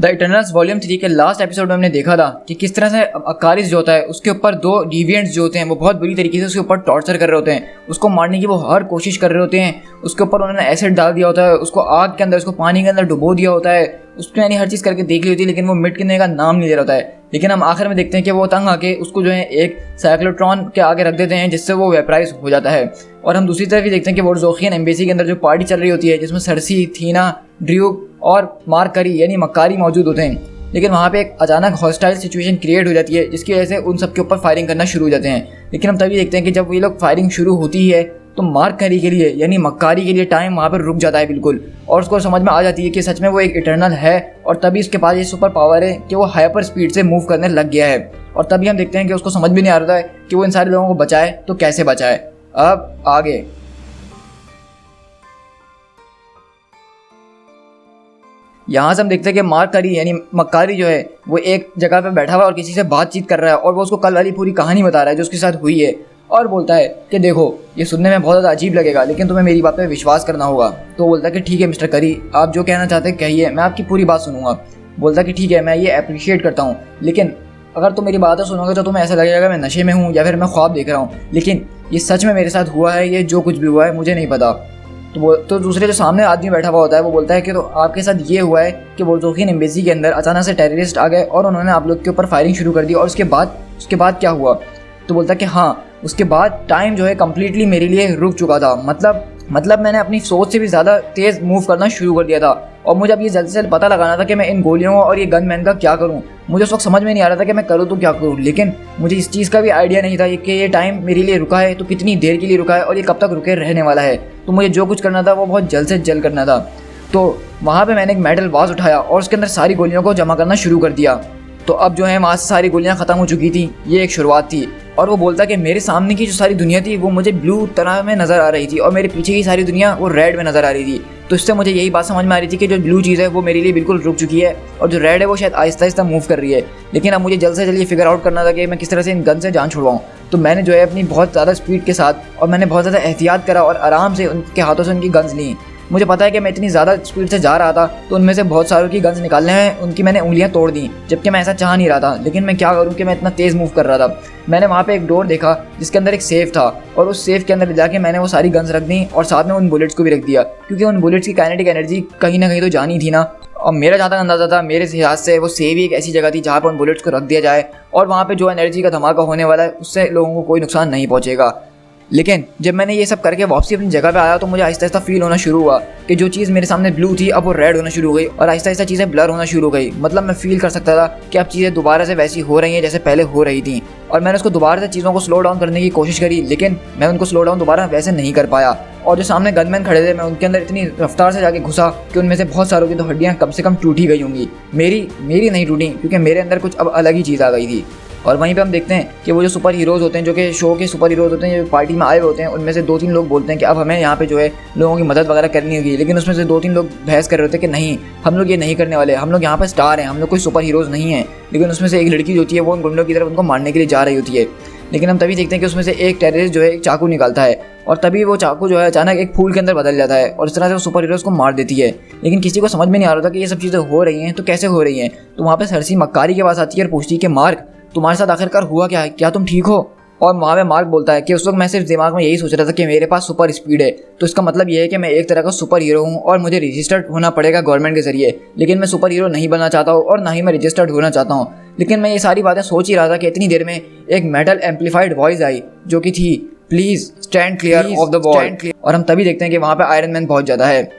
The eternals volume 3 के last episode में हमने देखा था कि किस तरह से अकारिस जो होता है उसके ऊपर दो डिविएंट्स जो होते हैं वो बहुत बुरी तरीके से उसके ऊपर टॉर्चर कर रहे होते हैं, उसको मारने की वो हर कोशिश कर रहे होते हैं। उसके ऊपर उन्होंने एसिड डाल दिया होता है, उसको आग के अंदर, उसको पानी के अंदर डुबो दिया होता है, उसने यानी हर चीज़ करके देख ली होती है, लेकिन वो मिटने का नाम नहीं ले रहा होता है। लेकिन हम आखिर में देखते हैं कि वो तंग आके उसको जो है एक साइक्लोट्रॉन के आगे रख देते हैं जिससे वो वेपराइज हो जाता है। और हम दूसरी तरफ भी देखते हैं कि वोर्जोखियन एम्बेसी के अंदर जो पार्टी चल रही होती है जिसमें सर्सी, थीना, ड्र्यूक और मार्करी यानी मक्कारी मौजूद होते हैं, लेकिन वहाँ पे एक अचानक हॉस्टाइल सिचुएशन क्रिएट हो जाती है जिसकी वजह से उन सब के ऊपर फायरिंग करना शुरू हो जाते हैं। लेकिन हम तभी देखते हैं कि जब ये लोग फायरिंग शुरू होती है तो मार्करी के लिए यानी मक्कारी के लिए टाइम वहाँ पर रुक जाता है बिल्कुल, और उसको समझ में आ जाती है कि सच में वो एक इटर्नल है और तभी उसके पास ये सुपर पावर है कि वो हाइपर स्पीड से मूव करने लग गया है। और तभी हम देखते हैं कि उसको समझ भी नहीं आ रहा है कि वो इन सारे लोगों को बचाए तो कैसे बचाए। अब आगे यहाँ से हम देखते हैं कि मार्करी यानी मक्कारी जो है वो एक जगह पे बैठा हुआ है और किसी से बातचीत कर रहा है और वो उसको कल वाली पूरी कहानी बता रहा है जो उसके साथ हुई है, और बोलता है कि देखो ये सुनने में बहुत ज़्यादा अजीब लगेगा लेकिन तुम्हें मेरी बात पे विश्वास करना होगा। तो बोलता है कि ठीक है मिस्टर करी, आप जो कहना चाहते हैं कहिए, मैं आपकी पूरी बात सुनूंगा। बोलता है कि ठीक है, मैं ये अप्रिशिएट करता हूँ, लेकिन अगर तुम मेरी बातें सुनोगे तो तुम्हें ऐसा लगेगा मैं नशे में हूँ या फिर मैं ख्वाब देख रहा हूँ, लेकिन ये सच में मेरे साथ हुआ है, ये जो कुछ भी हुआ है मुझे नहीं पता। तो दूसरे जो सामने आदमी बैठा हुआ होता है वो बोलता है कि तो आपके साथ ये हुआ है कि वोर्जोखियन एम्बेसी के अंदर अचानक से टेररिस्ट आ गए और उन्होंने आप लोग के ऊपर फायरिंग शुरू कर दी, और उसके बाद क्या हुआ। तो बोलता है कि हाँ, उसके बाद टाइम जो है कम्प्लीटली मेरे लिए रुक चुका था, मतलब मैंने अपनी सोच से भी ज़्यादा तेज़ मूव करना शुरू कर दिया था, और मुझे अब ये जल्द से जल्द पता लगाना था कि मैं इन गोलियों और ये गन मैन का क्या करूं। मुझे उस वक्त समझ में नहीं आ रहा था कि मैं करूं तो क्या करूं, लेकिन मुझे इस चीज़ का भी आइडिया नहीं था कि ये टाइम मेरे लिए रुका है तो कितनी देर के लिए रुका है और ये कब तक रुके रहने वाला है। तो मुझे जो कुछ करना था वो बहुत जल्द से जल्द करना था। तो वहाँ पर मैंने एक मेटल वाज उठाया और उसके अंदर सारी गोलियों को जमा करना शुरू कर दिया। तो अब जो है वहाँ से सारी गोलियाँ ख़त्म हो चुकी थी, ये एक शुरुआत थी। और वो बोलता कि मेरे सामने की जो सारी दुनिया थी वो मुझे ब्लू तरह में नज़र आ रही थी और मेरे पीछे की सारी दुनिया वो रेड में नज़र आ रही थी। तो इससे मुझे यही बात समझ में आ रही थी कि जो ब्लू चीज़ है वो मेरे लिए बिल्कुल रुक चुकी है और जो रेड है वो शायद आहिस्ता आहिस्ता मूव कर रही है। लेकिन अब मुझे जल्द से जल्द ये फिगर आउट करना था कि मैं किस तरह से इन गन से जान छुड़वाऊँ। तो मैंने जो है अपनी बहुत ज़्यादा स्पीड के साथ और मैंने बहुत ज़्यादा एहतियात करा और आराम से उनके हाथों से उनकी गन्स ली। मुझे पता है कि मैं इतनी ज़्यादा स्पीड से जा रहा था तो उनमें से बहुत सारों की गन्स निकालने में उनकी मैंने उंगलियां तोड़ दी, जबकि मैं ऐसा चाह नहीं रहा था। लेकिन मैं क्या करूं कि मैं इतना तेज़ मूव कर रहा था। मैंने वहाँ पे एक डोर देखा जिसके अंदर एक सेफ था और उस सेफ के अंदर जाके मैंने वो सारी गन्स रख दी और साथ में उन बुलेट्स को भी रख दिया, क्योंकि उन बुलेट्स की काइनेटिक एनर्जी कहीं ना कहीं तो जानी थी ना। और मेरा जहाँ तक अंदाज़ा था, मेरे हिसाब से वो सेफ ही एक ऐसी जगह थी जहाँ पर उन बुलेट्स को रख दिया जाए और वहाँ पर जो एनर्जी का धमाका होने वाला है उससे लोगों को कोई नुकसान नहीं पहुँचेगा। लेकिन जब मैंने ये सब करके वापसी अपनी जगह पे आया तो मुझे आहिस्ता आहिस्ता फील होना शुरू हुआ कि जो चीज़ मेरे सामने ब्लू थी अब वो रेड होना शुरू हो गई और आहिस्ता आहिस्ता चीज़ें ब्लर होना शुरू हो गई। मतलब मैं फील कर सकता था कि अब चीज़ें दोबारा से वैसी हो रही हैं जैसे पहले हो रही थी, और मैंने उसको दोबारा से चीज़ों को स्लो डाउन करने की कोशिश करी, लेकिन मैं उनको स्लो डाउन दोबारा वैसे नहीं कर पाया। और जो सामने गनमैन खड़े थे मैं उनके अंदर इतनी रफ्तार से जाके घुसा कि उनमें से बहुत सारों की तो हड्डियाँ कम से कम टूटी गई होंगी। मेरी नहीं टूटी, क्योंकि मेरे अंदर कुछ अब अलग ही चीज़ आ गई थी। और वहीं पे हम देखते हैं कि वो जो सुपर हीरोज़ होते हैं, जो कि शो के सुपर हीरोज़ होते हैं, जो पार्टी में आए हुए होते हैं, उनमें से 2-3 लोग बोलते हैं कि अब हमें यहाँ पे जो है लोगों की मदद वगैरह करनी होगी। लेकिन उसमें से 2-3 लोग बहस कर रहे होते हैं कि नहीं, हम लोग ये नहीं करने वाले, हम लोग यहाँ पर स्टार हैं, हम लोग कोई सुपर हीरोज़ नहीं हैं। लेकिन उसमें से एक लड़की जो होती है वो उन गुंडों की तरफ उनको मारने के लिए जा रही होती है। लेकिन हम तभी देखते हैं कि उसमें से एक टेररिस्ट जो है एक चाकू निकालता है और तभी वो चाकू जो है अचानक एक फूल के अंदर बदल जाता है और इस तरह से वो सुपर हीरोज़ को मार देती है। लेकिन किसी को समझ में नहीं आ रहा था कि ये सब चीज़ें हो रही हैं तो कैसे हो रही हैं। तो वहाँ पर सर्सी मक्कारी के पास आती है और पूछती है कि मार्क, तुम्हारे साथ आखिरकार हुआ क्या है, क्या तुम ठीक हो। और वहाँ पे मार्क बोलता है कि उस वक्त मैं सिर्फ दिमाग में यही सोच रहा था कि मेरे पास सुपर स्पीड है, तो इसका मतलब ये है कि मैं एक तरह का सुपर हीरो हूँ और मुझे रजिस्टर्ड होना पड़ेगा गवर्नमेंट के जरिए। लेकिन मैं सुपर हीरो नहीं बनना चाहता हूँ और ना ही मैं रजिस्टर्ड होना चाहता हूँ। लेकिन मैं ये सारी बातें सोच ही रहा था कि इतनी देर में एक मेटल एम्पलीफाइड वॉइस आई जो कि थी, please stand clear of the wall. और हम तभी देखते हैं कि वहाँ पर आयरन मैन पहुँच जाता है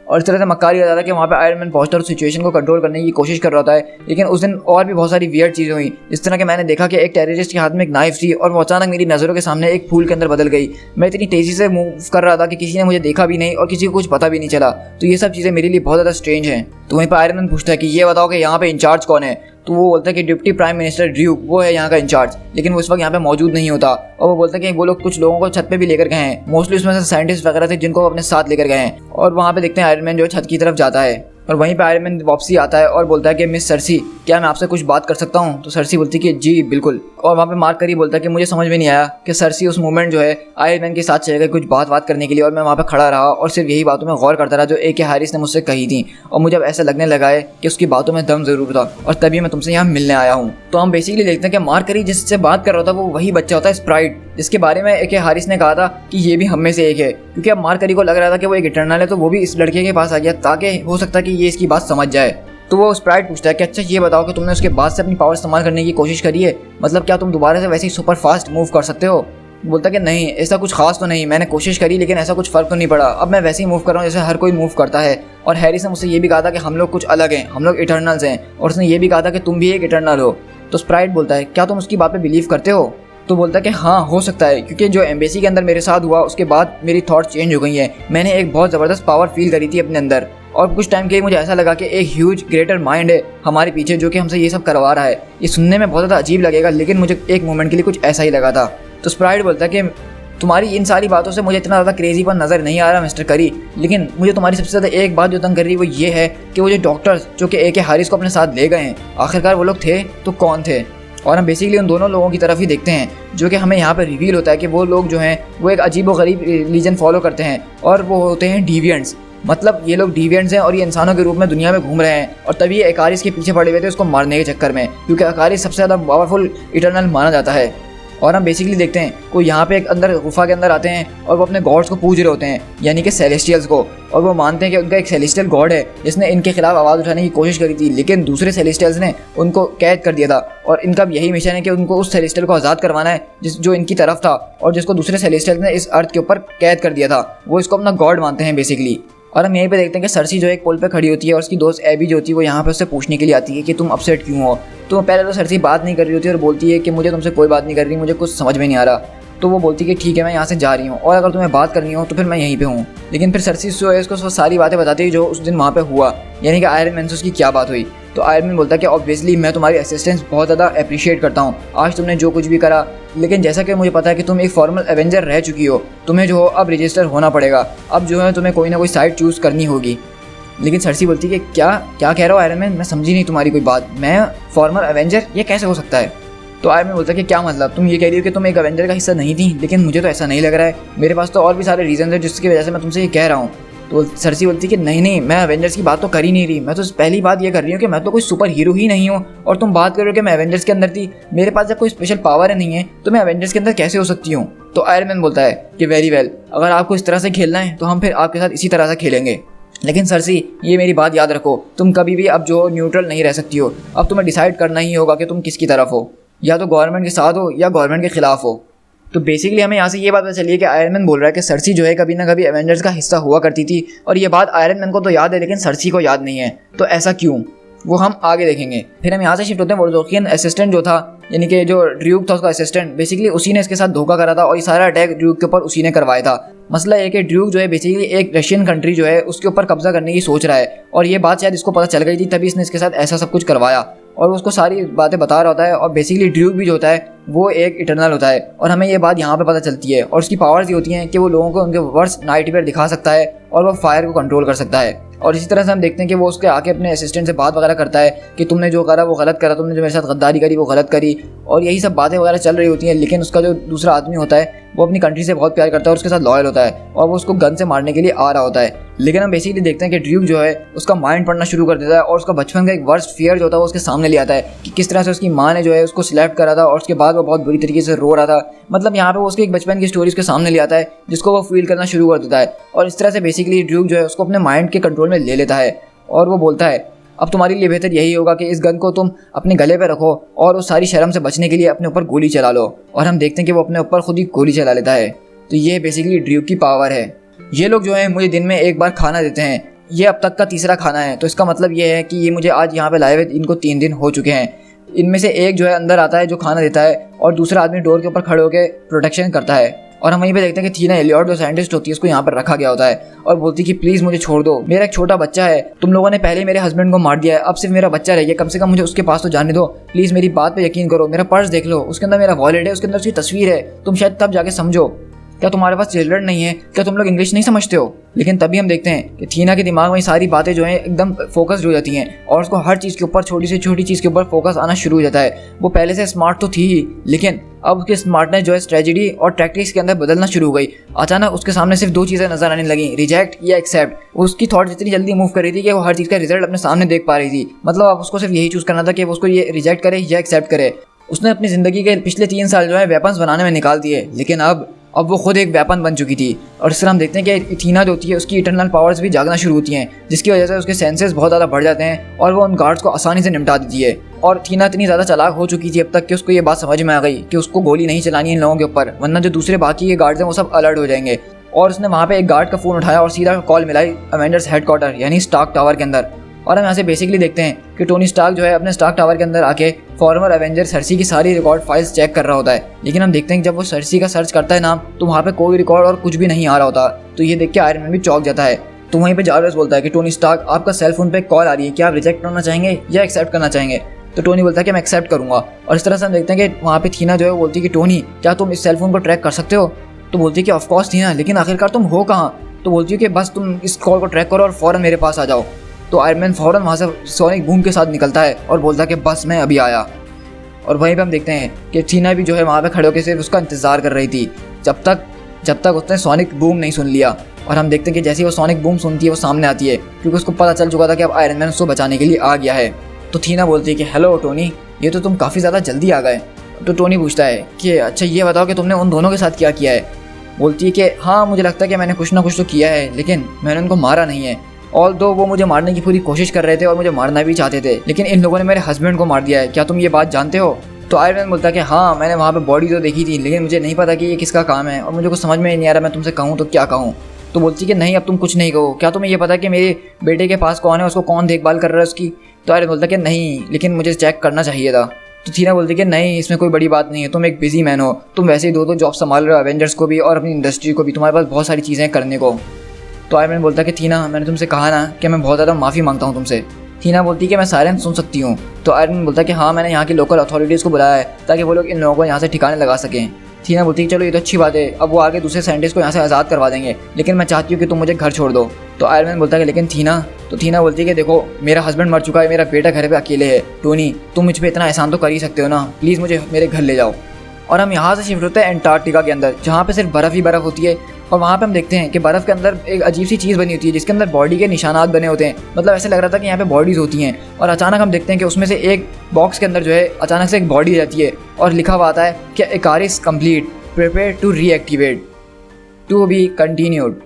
और इस तरह से मक्कारी आ जाता है कि वहाँ पे आयरन मैन पहुंचता है और सिचुएशन को कंट्रोल करने की कोशिश कर रहा होता है। लेकिन उस दिन और भी बहुत सारी वियर्ड चीज़ें हुई। इस तरह के मैंने देखा कि एक टेररिस्ट के हाथ में एक नाइफ थी और वो अचानक मेरी नज़रों के सामने एक फूल के अंदर बदल गई। मैं इतनी तेज़ी से मूव कर रहा था कि किसी ने मुझे देखा भी नहीं और किसी को कुछ पता भी नहीं चला। तो ये सब चीज़ें मेरे लिए बहुत ज़्यादा स्ट्रेंज हैं। तो वहीं पर आयरन मैन पूछता है कि ये बताओ कि यहाँ पे इंचार्ज कौन है। तो वो बोलता है कि डिप्टी प्राइम मिनिस्टर ड्र्यूक वो है यहाँ का इंचार्ज, लेकिन वो इस वक्त यहाँ पे मौजूद नहीं होता। और वो बोलता है कि वो लोग कुछ लोगों को छत पे भी लेकर गए हैं, मोस्टली उसमें से साइंटिस्ट वगैरह थे जिनको वो अपने साथ लेकर गए हैं। और वहाँ पे देखते हैं आयरन मैन जो छत की तरफ जाता है और वहीं पे आयरन मैन वापसी आता है और बोलता है कि मिस सर्सी, क्या मैं आपसे कुछ बात कर सकता हूँ? तो सर्सी बोलती है कि जी बिल्कुल। और वहाँ पे मार्क करी बोलता है कि मुझे समझ में नहीं आया कि सर्सी उस मोमेंट जो है आयरन मैन के साथ चले गए कुछ बात करने के लिए, और मैं वहाँ पे खड़ा रहा और सिर्फ यही बातों में गौर करता रहा जो ए.के. हैरिस ने मुझसे कही थी, और मुझे अब ऐसा लगने लगा है कि उसकी बातों में दम जरूर था, और तभी मैं तुमसे यहाँ मिलने आया हूँ। तो हम बेसिकली देखते हैं कि मार्क करी जिससे बात कर रहा था वो वही बच्चा होता है स्प्राइट, जिसके बारे में ए.के. हैरिस ने कहा था कि ये भी हम में से एक है, क्योंकि अब मार्क करी को लग रहा था कि वो एक इटर्नल है, तो वो भी इस लड़के के पास आ गया ताकि हो सकता है कि ये इसकी बात समझ जाए। तो वो स्प्राइट पूछता है कि अच्छा ये बताओ कि तुमने उसके बाद से अपनी पावर इस्तेमाल करने की कोशिश करी है, मतलब क्या तुम दोबारा से वैसे ही सुपर फास्ट मूव कर सकते हो? बोलता कि नहीं, ऐसा कुछ खास तो नहीं, मैंने कोशिश करी लेकिन ऐसा कुछ फर्क तो नहीं पड़ा, अब मैं वैसे ही मूव कर रहा हूँ जैसे हर कोई मूव करता है। और हैरिस ने मुझसे ये भी कहा था कि हम लोग कुछ अलग हैं, हम लोग इटर्नल्स हैं, और उसने ये भी कहा था कि तुम भी एक इटर्नल हो। तो स्प्राइट बोलता है क्या तुम उसकी बात पे बिलीव करते हो? तो बोलता है कि हाँ हो सकता है, क्योंकि जो एम्बेसी के अंदर मेरे साथ हुआ उसके बाद मेरी थॉट चेंज हो गई है, मैंने एक बहुत ज़बरदस्त पावर फील करी थी अपने अंदर, और कुछ टाइम के लिए मुझे ऐसा लगा कि एक ह्यूज ग्रेटर माइंड है हमारे पीछे जो कि हमसे ये सब करवा रहा है। ये सुनने में बहुत ज़्यादा अजीब लगेगा लेकिन मुझे एक मोमेंट के लिए कुछ ऐसा ही लगा था। तो स्प्राइट बोलता है कि तुम्हारी इन सारी बातों से मुझे इतना ज़्यादा क्रेजीपन नज़र नहीं आ रहा मिस्टर करी, लेकिन मुझे तुम्हारी सबसे ज़्यादा एक बात जो तंग कर रही है वो ये है कि वो जो डॉक्टर्स जो कि ए.के. हैरिस को अपने साथ ले गए हैं, आखिरकार वो लोग थे तो कौन थे? और हम बेसिकली उन दोनों लोगों की तरफ ही देखते हैं जो कि हमें यहाँ पर रिवील होता है कि वो लोग जो हैं वो एक अजीब व गरीब रिलीजन फॉलो करते हैं, और वो होते हैं डिविएंट्स। मतलब ये लोग डिविएंट्स हैं और ये इंसानों के रूप में दुनिया में घूम रहे हैं, और तभी ये अकारिस के पीछे पड़े हुए थे उसको मारने के चक्कर में, क्योंकि अकारिस सबसे ज़्यादा पावरफुल इटर्नल माना जाता है। और हम बेसिकली देखते हैं वो यहाँ पे एक अंदर गुफा के अंदर आते हैं और वो अपने गॉड्स को पूज रहे होते हैं, यानी कि सेलेस्टियल्स को, और वो मानते हैं कि उनका एक सेलेस्टियल गॉड है जिसने इनके खिलाफ आवाज़ उठाने की कोशिश करी थी, लेकिन दूसरे सेलेस्टियल्स ने उनको कैद कर दिया था, और इनका यही मिशन है कि उनको उस सेलेस्टियल को आज़ाद करवाना है जो इनकी तरफ था और जिसको दूसरे सेलेस्टियल्स ने इस अर्थ के ऊपर कैद कर दिया था। वो इसको अपना गॉड मानते हैं बेसिकली। और हम यहीं पे देखते हैं कि सर्सी जो एक पुल पे खड़ी होती है और उसकी दोस्त एबी जो होती है वो यहाँ पे उससे पूछने के लिए आती है कि तुम अपसेट क्यों हो। तो पहले तो सर्सी बात नहीं कर रही होती है और बोलती है कि मुझे तुमसे कोई बात नहीं कर रही, मुझे कुछ समझ में नहीं आ रहा। तो वो बोलती है कि ठीक है मैं यहाँ से जा रही हूँ, और अगर तुम्हें बात करनी हो तो फिर मैं यहीं पे हूँ। लेकिन फिर सर्सी जो है उसको सारी बातें बताती है जो उस दिन वहाँ पे हुआ, यानी कि आयरन मैन से उसकी क्या बात हुई। तो आयरन मैन बोलता है कि ऑब्वियसली मैं तुम्हारी असिस्टेंस बहुत ज़्यादा अप्रिशिएट करता हूँ, आज तुमने जो कुछ भी करा, लेकिन जैसा कि मुझे पता है कि तुम एक फॉर्मल एवेंजर रह चुकी हो, तुम्हें जो हो अब रजिस्टर होना पड़ेगा, अब जो है तुम्हें कोई ना कोई साइड चूज़ करनी होगी। लेकिन सर्सी बोलती है कि क्या कह रहे हो आयरन मैन, मैं समझी नहीं तुम्हारी कोई बात, मैं फॉर्मल एवेंजर, ये कैसे हो सकता है? तो आयरन मैन बोलता है कि क्या मतलब, तुम ये कह रही हो कि तुम एक एवेंजर का हिस्सा नहीं थी? लेकिन मुझे तो ऐसा नहीं लग रहा है, मेरे पास तो और भी सारे रीज़न है जिसकी वजह से मैं तुमसे ये कह रहा हूँ। तो सर्सी बोलती है कि नहीं, मैं एवेंजर्स की बात तो कर ही नहीं रही, मैं तो पहली बात ये कर रही हूँ कि मैं तो कोई सुपर हीरो ही नहीं हूँ, और तुम बात कर रहे हो कि मैं एवेंजर्स के अंदर थी, मेरे पास जब कोई स्पेशल पावर नहीं है तो मैं एवेंजर्स के अंदर कैसे हो सकती हूँ? तो आयरन मैन बोलता है कि वेरी वेल, अगर आपको इस तरह से खेलना है तो हम फिर आपके साथ इसी तरह से खेलेंगे, लेकिन सर्सी ये मेरी बात याद रखो, तुम कभी भी अब जो न्यूट्रल नहीं रह सकती हो, अब तुम्हें डिसाइड करना ही होगा कि तुम किसकी तरफ हो, या तो गवर्नमेंट के साथ हो या गवर्नमेंट के खिलाफ हो। तो बेसिकली हमें यहाँ से ये बात पता चली है कि आयरन मैन बोल रहा है कि सर्सी जो है कभी ना कभी एवेंजर्स का हिस्सा हुआ करती थी, और ये बात आयरन मैन को तो याद है लेकिन सर्सी को याद नहीं है। तो ऐसा क्यों, वो हम आगे देखेंगे। फिर हम यहाँ से शिफ्ट होते हैं वोल्डोकियन असिस्टेंट जो था, यानी कि जो ड्यूक था उसका असिस्टेंट, बेसिकली उसी ने इसके साथ धोखा करा था और ये सारा अटैक ड्यूक के ऊपर उसी ने करवाया था। मसला ये कि ड्यूक जो है बेसिकली एक रशियन कंट्री जो है उसके ऊपर कब्जा करने की सोच रहा है, और ये बात शायद इसको पता चल गई थी, तभी इसने इसके साथ ऐसा सब कुछ करवाया, और उसको सारी बातें बता रहा होता है। और बेसिकली ड्यूक भी जो होता है वो एक इटर्नल होता है, और हमें ये बात यहाँ पे पता चलती है, और उसकी पावर्स ये होती हैं कि वो लोगों को उनके वर्स्ट नाइटमेयर दिखा सकता है और वो फायर को कंट्रोल कर सकता है। और इसी तरह से हम देखते हैं कि वो उसके आके अपने असिस्टेंट से बात वगैरह करता है कि तुमने जो करा वो गलत करा, तुमने जो मेरे साथ गद्दारी करी वो गलत करी, और यही सब बातें वगैरह चल रही होती हैं। लेकिन उसका जो दूसरा आदमी होता है वो अपनी कंट्री से बहुत प्यार करता है और उसके साथ लॉयल होता है, और वो उसको गन से मारने के लिए आ रहा होता है। लेकिन हम बेसिकली देखते हैं कि ड्यूक जो है उसका माइंड पढ़ना शुरू कर देता है, और उसका बचपन का एक वर्स्ट फियर जो होता है वो उसके सामने ले आता है कि किस तरह से उसकी माँ ने जो है उसको स्लैप करा था, और उसके बाद वो बहुत बुरी तरीके से रो रहा था। मतलब यहाँ पे वो उसके एक बचपन की स्टोरी उसके सामने ले आता है जिसको वो फील करना शुरू कर देता है, और इस तरह से बेसिकली ड्यूक जो है उसको अपने माइंड के कंट्रोल में ले लेता है। और वो बोलता है अब तुम्हारे लिए बेहतर यही होगा कि इस गन को तुम अपने गले पे रखो और उस सारी शर्म से बचने के लिए अपने ऊपर गोली चला लो। और हम देखते हैं कि वो अपने ऊपर खुद ही गोली चला लेता है। तो ये बेसिकली ड्यूक की पावर है। ये लोग जो है मुझे दिन में एक बार खाना देते हैं, ये अब तक का तीसरा खाना है, तो इसका मतलब ये है कि ये मुझे आज यहाँ पे लाए हुए इनको 3 दिन हो चुके हैं। इनमें से एक जो है अंदर आता है जो खाना देता है, और दूसरा आदमी डोर के ऊपर खड़े होकर प्रोटेक्शन करता है। और हम वहीं पे देखते हैं कि थीना एलियट जो साइंटिस्ट होती है उसको यहाँ पर रखा गया होता है, और बोलती है कि प्लीज़ मुझे छोड़ दो, मेरा एक छोटा बच्चा है, तुम लोगों ने पहले मेरे हस्बैंड को मार दिया है, अब सिर्फ मेरा बच्चा रह गया, कम से कम मुझे उसके पास तो जाने दो, प्लीज़ मेरी बात पे यकीन करो। मेरा पर्स देख लो, उसके अंदर मेरा वॉलेट है, उसके अंदर उसकी तस्वीर है, तुम शायद तब जाके समझो। क्या तुम्हारे पास चिल्ड्रन नहीं है? क्या तुम लोग इंग्लिश नहीं समझते हो? लेकिन तभी हम देखते हैं कि थीना के दिमाग में ये सारी बातें जो हैं एकदम फोकस्ड हो जाती हैं और उसको हर चीज़ के ऊपर, छोटी से छोटी चीज़ के ऊपर फोकस आना शुरू हो जाता है। वो पहले से स्मार्ट तो थी ही, लेकिन अब उसकी स्मार्टनेस जो है ट्रेजेडी और टैक्टिक्स के अंदर बदलना शुरू हो गई। अचानक उसके सामने सिर्फ 2 चीज़ें नजर आने लगी, रिजेक्ट या एक्सेप्ट। उसकी थॉट जितनी जल्दी मूव कर रही थी कि वो हर चीज़ का रिजल्ट अपने सामने देख पा रही थी। मतलब अब उसको सिर्फ यही चूज़ करना था कि वो उसको ये रिजेक्ट करे या एक्सेप्ट करे। उसने अपनी ज़िंदगी के पिछले 3 साल जो है वेपन्स बनाने में निकाल दिए, लेकिन अब वो खुद एक वेपन बन चुकी थी। और इस तरह हम देखते हैं कि थीना जो होती है उसकी इटरनल पावर्स भी जागना शुरू होती हैं, जिसकी वजह से उसके सेंसेस बहुत ज़्यादा बढ़ जाते हैं और वो उन गार्ड्स को आसानी से निपटा देती है। और थीना इतनी ज़्यादा चालाक हो चुकी थी अब तक कि उसको ये बात समझ में आ गई कि उसको गोली नहीं चलानी है इन लोगों के ऊपर, वरना जो दूसरे बाकी के गार्ड्स हैं वो सब अलर्ट हो जाएंगे। और उसने वहाँ पे एक गार्ड का फ़ोन उठाया और सीधा कॉल मिलाई अवेंजर्स हेडक्वार्टर यानी स्टार्क टावर के अंदर। और हम यहाँ से बेसिकली देखते हैं कि टोनी स्टार्क जो है अपने स्टार्क टावर के अंदर आके फॉर्मर एवेंजर सर्सी की सारी रिकॉर्ड फाइल्स चेक कर रहा होता है। लेकिन हम देखते हैं कि जब वो सर्सी का सर्च करता है नाम, तो वहाँ पे कोई रिकॉर्ड और कुछ भी नहीं आ रहा होता। तो ये देख के आयरन मैन भी चौंक जाता है। तो वहीं पे जारवेस बोलता है कि टोनी स्टार्क, आपका सेल फोन पे कॉल आ रही है, क्या आप रिजेक्ट करना चाहेंगे या एक्सेप्ट करना चाहेंगे? तो टोनी बोलता है कि मैं एक्सेप्ट करूंगा। और इस तरह से हम देखते हैं कि वहाँ पे थीना जो है वो बोलती है कि टोनी, क्या तुम इस सेल फोन को ट्रैक कर सकते हो? तो बोलती है कि ऑफकोर्स थीना, लेकिन आखिरकार तुम हो कहाँ? तो बोलती है कि बस तुम इस कॉल को ट्रैक करो और फ़ौरन मेरे पास आ जाओ। तो आयरन मैन फ़ौरन वहाँ से सोनिक बूम के साथ निकलता है और बोलता है कि बस मैं अभी आया। और वहीं पे हम देखते हैं कि थीना भी जो है वहाँ पे खड़े होकर सिर्फ उसका इंतज़ार कर रही थी जब तक उसने सोनिक बूम नहीं सुन लिया। और हम देखते हैं कि जैसे ही वो सोनिक बूम सुनती है वो सामने आती है, क्योंकि उसको पता चल चुका था कि अब आयरन मैन उसको बचाने के लिए आ गया है। तो थीना बोलती है कि हेलो टोनी, ये तो तुम काफ़ी ज़्यादा जल्दी आ गए। तो टोनी पूछता है कि अच्छा ये बताओ कि तुमने उन दोनों के साथ क्या किया है? बोलती है कि हाँ, मुझे लगता है कि मैंने कुछ ना कुछ तो किया है, लेकिन मैंने उनको मारा नहीं है। ऑल दो वो मुझे मारने की पूरी कोशिश कर रहे थे और मुझे मारना भी चाहते थे, लेकिन इन लोगों ने मेरे हस्बैंड को मार दिया है। क्या तुम ये बात जानते हो? तो आयरन मैन बोलता है कि हाँ, मैंने वहाँ पे बॉडी तो देखी थी, लेकिन मुझे नहीं पता कि ये किसका काम है और मुझे कुछ समझ में नहीं आ रहा मैं तुमसे कहूँ तो क्या कहूँ। तो बोलती है कि नहीं, अब तुम कुछ नहीं कहो। क्या तुम्हें ये पता है कि मेरे बेटे के पास कौन है, उसको कौन देखभाल कर रहा है उसकी? तो आयरन बोलता है कि नहीं, लेकिन मुझे चेक करना चाहिए था। तो थीना बोलती है कि नहीं, इसमें कोई बड़ी बात नहीं है, तुम एक बिजी मैन हो, तुम वैसे ही 2 जॉब संभाल रहे हो, एवेंजर्स को भी और अपनी इंडस्ट्री को भी, तुम्हारे पास बहुत सारी चीज़ें करने को। तो आयरन मैन बोलता है कि थीना, मैंने तुमसे कहा ना कि मैं बहुत ज़्यादा माफ़ी मांगता हूँ तुमसे। थीना बोलती है कि मैं साइलेंस सुन सकती हूँ। तो आयरन मैन बोलता है कि हाँ, मैंने यहाँ की लोकल अथॉरिटीज़ को बुलाया है ताकि वो लोग इन लोगों को यहाँ से ठिकाने लगा सकें। थीना बोलती है चलो ये तो अच्छी बात है, अब वो आगे दूसरे साइंटिस्ट को यहाँ से आज़ाद करवा देंगे, लेकिन मैं चाहती हूँ कि तुम मुझे घर छोड़ दो। तो आयरन मैन बोलता है कि लेकिन थीना। तो थीना बोलती है कि देखो, मेरा हस्बैंड मर चुका है, मेरा बेटा घर पे अकेले है, टोनी तुम मुझ पर इतना एहसान तो कर ही सकते हो ना, प्लीज़ मुझे मेरे घर ले जाओ। और हम यहाँ से शिफ्ट होते हैं एंटार्क्टिका के अंदर, जहाँ पे सिर्फ बर्फ़ ही बर्फ़ होती है। और वहाँ पे हम देखते हैं कि बर्फ़ के अंदर एक अजीब सी चीज़ बनी होती है जिसके अंदर बॉडी के निशानात बने होते हैं। मतलब ऐसे लग रहा था कि यहाँ पे बॉडीज़ होती हैं, और अचानक हम देखते हैं कि उसमें से एक बॉक्स के अंदर जो है अचानक से एक बॉडी रहती है और लिखा हुआ आता है कि Ikaris complete, prepare to reactivate, to be continued.